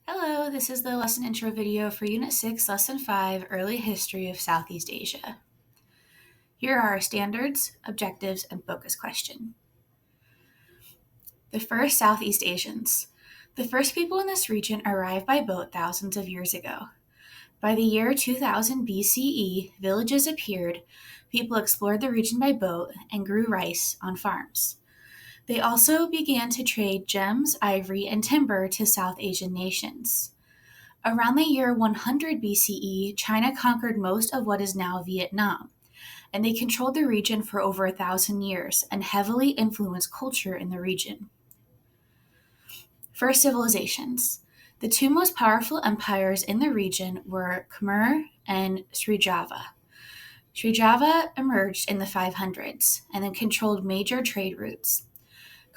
Hello, this is the lesson intro video for Unit 6, Lesson 5, Early History of Southeast Asia. Here are our standards, objectives, and focus question. The first Southeast Asians. The first people in this region arrived by boat thousands of years ago. By the year 2000 BCE, villages appeared, people explored the region by boat, and grew rice on farms. They also began to trade gems, ivory, and timber to South Asian nations. Around the year 100 BCE, China conquered most of what is now Vietnam, and they controlled the region for over 1,000 years and heavily influenced culture in the region. First civilizations. The two most powerful empires in the region were Khmer and Srijava. Srijava emerged in the 500s and then controlled major trade routes.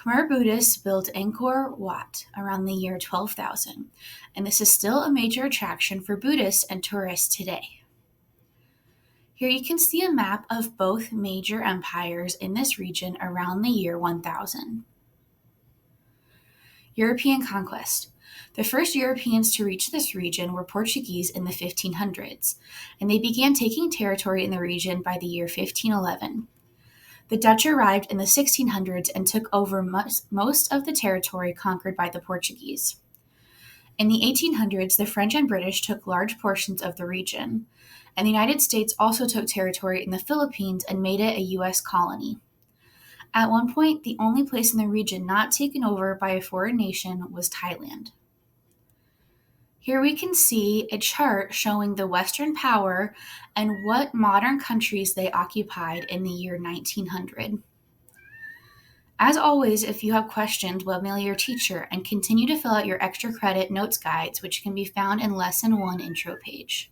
Khmer Buddhists built Angkor Wat around the year 12,000, and this is still a major attraction for Buddhists and tourists today. Here you can see a map of both major empires in this region around the year 1000. European conquest. The first Europeans to reach this region were Portuguese in the 1500s, and they began taking territory in the region by the year 1511. The Dutch arrived in the 1600s and took over most of the territory conquered by the Portuguese. In the 1800s, the French and British took large portions of the region, and the United States also took territory in the Philippines and made it a U.S. colony. At one point, the only place in the region not taken over by a foreign nation was Thailand. Here we can see a chart showing the Western power and what modern countries they occupied in the year 1900. As always, if you have questions, webmail your teacher and continue to fill out your extra credit notes guides, which can be found in Lesson 1 intro page.